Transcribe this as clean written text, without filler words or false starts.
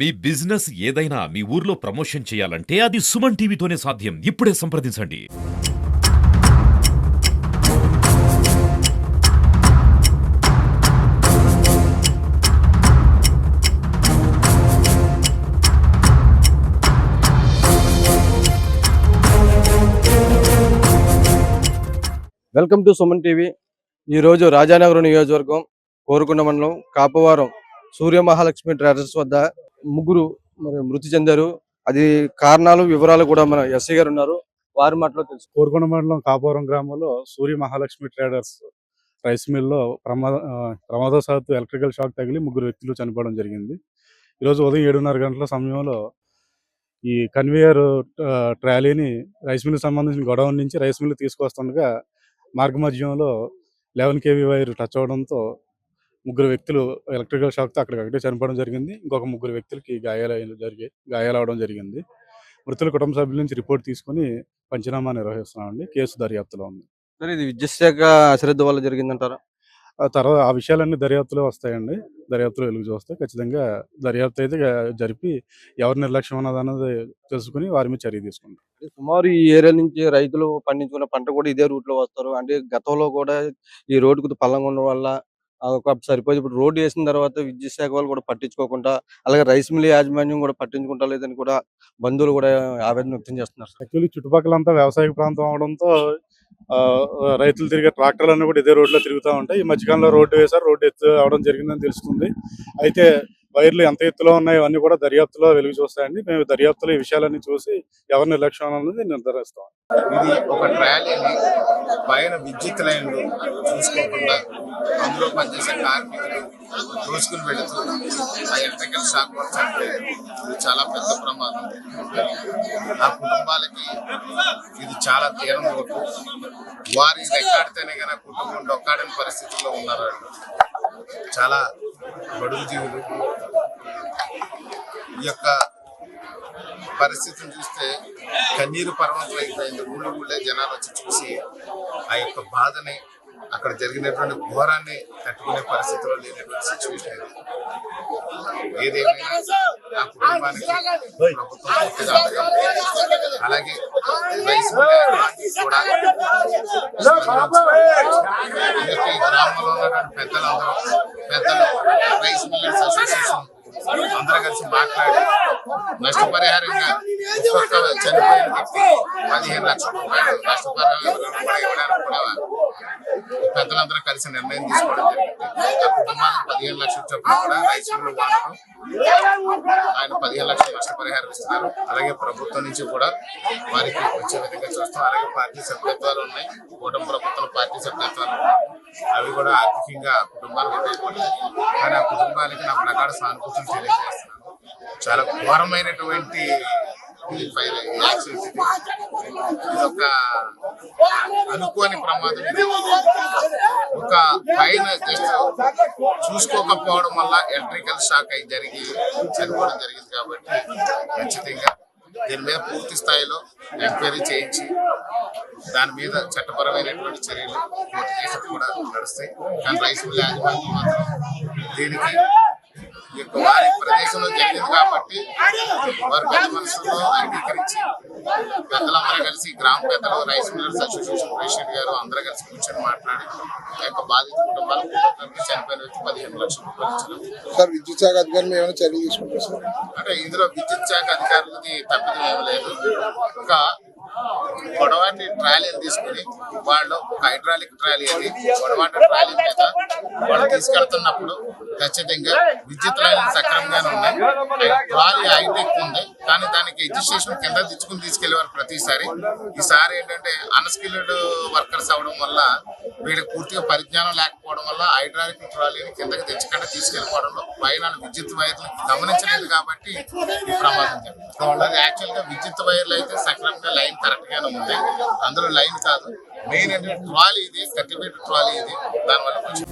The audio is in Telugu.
మీ బిజినెస్ ఏదైనా మీ ఊర్లో ప్రమోషన్ చేయాలంటే అది సుమన్ టీవీతోనే సాధ్యం. ఇప్పుడే సంప్రదించండి. Welcome to Suman TV. ఈరోజు రాజానగరం నియోజకవర్గం కోరుకొండ మండలం కాపవరం సూర్య మహాలక్ష్మి ట్రేడర్స్ వద్ద ముగ్గురు మృతి చెందారు. అది కారణాలు వివరాలు కూడా మన ఎస్ఐ గారు ఉన్నారు, వారి మాటలో తెలుసు. కోరుకొండ మండలం కాపవరం గ్రామంలో సూర్య మహాలక్ష్మి ట్రేడర్స్ రైస్ మిల్లో ప్రమాదవశాత్తు ఎలక్ట్రికల్ షాక్ తగిలి ముగ్గురు వ్యక్తులు చనిపోవడం జరిగింది. ఈరోజు ఉదయం 7:30 గంటల సమయంలో ఈ కన్వేయర్ ట్రాలీని రైస్ మిల్కి సంబంధించిన గొడౌన్ నుంచి రైస్ మిల్ తీసుకొస్తుండగా మార్గమధ్యంలో 11 kV వైర్ టచ్ అవడంతో ముగ్గురు వ్యక్తులు ఎలక్ట్రికల్ షాక్తో అక్కడికక్కడే చనిపోవడం జరిగింది. ఇంకొక ముగ్గురు వ్యక్తులకి గాయాలవడం జరిగింది. మృతుల కుటుంబ సభ్యుల నుంచి రిపోర్ట్ తీసుకుని పంచనామా నిర్వహిస్తున్నామండి. కేసు దర్యాప్తులో ఉంది. సరే, ఇది విద్యుత్ శాఖ అశ్రద్ధ వల్ల జరిగిందంటారా? తర్వాత ఆ విషయాలన్నీ దర్యాప్తులో వస్తాయండి. దర్యాప్తులో వెలుగు చూస్తాయి. ఖచ్చితంగా దర్యాప్తు అయితే జరిపి ఎవరి నిర్లక్ష్యం ఉన్నదన్నది తెలుసుకుని వారి మీద చర్య తీసుకుంటాం. సుమారు ఈ ఏరియా నుంచి రైతులు పండించుకున్న పంట కూడా ఇదే రూట్ లో వస్తారు. అంటే గతంలో కూడా ఈ రోడ్డుకు పల్లంగా ఉండడం వల్ల ఒక సరిపోయి ఇప్పుడు రోడ్డు వేసిన తర్వాత విద్యుత్ శాఖ వాళ్ళు కూడా పట్టించుకోకుండా, అలాగే రైస్ మిల్ యాజమాన్యం కూడా పట్టించుకుంటా లేదని కూడా బంధువులు కూడా ఆవేదన వ్యక్తం చేస్తున్నారు. యాక్చువల్లీ చుట్టుపక్కలంతా వ్యవసాయ ప్రాంతం అవడంతో రైతులు తిరిగే ట్రాక్టర్లన్నీ కూడా ఇదే రోడ్లో తిరుగుతూ ఉంటాయి. ఈ మధ్యకాలంలో రోడ్డు వేశారు, రోడ్డు ఎత్తు అవడం జరిగిందని తెలుస్తుంది. అయితే వైర్లు ఎంత ఎత్తులో ఉన్నాయో అన్నీ కూడా దర్యాప్తులో వెలుగు చూస్తాయండి. మేము దర్యాప్తులో ఈ విషయాలన్నీ చూసి ఎవరి నిర్లక్ష్యం అనేది నిర్ధారిస్తాం. ఇది ఒక ట్రాలీని పైన విద్యుత్ లైన్లు చూసుకోకుండా అందులో పనిచేసే కార్మికులు దోసుకుని వెళుతూ ఆ ఎలక్ట్రికల్ షాక్ వచ్చంటే ఇది చాలా పెద్ద ప్రమాదం. ఆ కుటుంబాలకి ఇది చాలా తీరం లోటు. వారి రెక్కాడితేనే కానీ కుటుంబం డొక్కాడని పరిస్థితుల్లో ఉన్నారు. చాలా బడుగు జీవులు. ఈ యొక్క పరిస్థితిని చూస్తే కన్నీరు పర్వతం అయిపోయింది. ఊళ్ళే జనాలు వచ్చి చూసి ఆ యొక్క బాధని, అక్కడ జరిగినటువంటి ఘోరాన్ని తట్టుకునే పరిస్థితిలో లేనటువంటి సిచ్యువేషన్ ఇది. ఏదేమైనా ఆ కుటుంబానికి ప్రభుత్వం పూర్తిగా అలాగే రైస్ కూడా ఈ గ్రామంలో ఉన్నటువంటి పెద్దలు రైస్ మిల్లర్స్ అసోసియేషన్ అందరూ కలిసి మాట్లాడి నష్టపరిహారంగా ఒక్కొక్క చనిపోయిన వ్యక్తి 15 లక్షల రూపాయలు నష్టపరిహారం ఇవ్వడానికి కూడా పెద్దలందరూ కలిసి నిర్ణయం తీసుకోవడం జరిగింది. ఆ కుటుంబానికి 15 లక్షల చొప్పున కూడా రైస్ మిల్లు వాడడం ఆయన 15 లక్షల నష్టపరిహారం ఇస్తున్నారు. అలాగే ప్రభుత్వం నుంచి కూడా వారికి వచ్చే విధంగా చూస్తాం. అలాగే పార్టీ సభ్యత్వాలు ఉన్నాయి, కూటమి ప్రభుత్వం పార్టీ సభ్యత్వాలు అవి కూడా ఆర్థికంగా కుటుంబాలకు ఉపయోగపడతాయి. కానీ ఆ కుటుంబానికి నా ప్రగాఢ సానుభూతిని తెలియజేస్తున్నాను. చాలా ఘోరమైనటువంటి యాక్సిడెంట్ ఇది. ఒక అనుకోని ప్రమాదం. ఇది ఒక పైన జస్ట్ చూసుకోకపోవడం వల్ల ఎలక్ట్రికల్ షాక్ అయి జరిగి చనిపోవడం జరిగింది. కాబట్టి ఖచ్చితంగా దీని మీద పూర్తి స్థాయిలో ఎంక్వైరీ చేయించి దాని మీద చట్టపరమైనటువంటి చర్యలు కోర్టు కేసులు కూడా నడుస్తాయి. కానీ రైస్ మిల్ యాజమాన్యం మాత్రం దీనికి వారి ప్రదేశంలో జరిగింది కాబట్టి వారి పెద్ద మనసులో అంగీకరించి పెద్దలందరూ కలిసి గ్రామ పెద్దలు, రైస్ మిల్లర్స్ అసోసియేషన్ ప్రెసిడెంట్ గారు అందరూ కలిసి కూర్చొని మాట్లాడి ఆ యొక్క బాధిత కుటుంబాలకు చనిపోయిన వ్యక్తి 15 లక్షల రూపాయలు ఇచ్చారు. సార్, విద్యుత్ శాఖ అధికారులు ఏమైనా చర్యలు తీసుకుంటారు సార్? అంటే ఇందులో విద్యుత్ శాఖ అధికారులది తప్పిదం ఏమి లేదు. ఒక పొడవాటి ట్రాలీని తీసుకుని వాళ్ళు ఒక హైడ్రాలిక్ ట్రాలీ అది పొడవాటి ట్రాలీ మీద వాళ్ళు తీసుకెళ్తున్నప్పుడు ఖచ్చితంగా విద్యుత్ లైన్లు సక్రమంగానే ఉన్నాయి. ట్రాలీ హైటెక్ ఉంది, కానీ దానికి రిజిస్ట్రేషన్ కింద తెచ్చుకుని తీసుకెళ్లేవారు ప్రతిసారి. ఈసారి ఏంటంటే అన్స్కిల్డ్ వర్కర్స్ అవడం వల్ల వీళ్ళకి పూర్తిగా పరిజ్ఞానం లేకపోవడం వల్ల హైడ్రాలిక్ ట్రాలీని కిందకి తెచ్చకుండా తీసుకెళ్లిపోవడంలో పైన విద్యుత్ వైర్లు గమనించలేదు కాబట్టి ఈ ప్రమాదం జరిగింది. యాక్చువల్ గా విద్యుత్ వైర్లు అయితే సక్రమంగా లైన్ కరెక్ట్ గానే ఉంది. అందులో లైన్ కాదు, మెయిన్ ఏంటంటే ట్రాలీ ఇది, 30 మీటర్ ట్రాలీ ఇది. దానివల్ల కొంచెం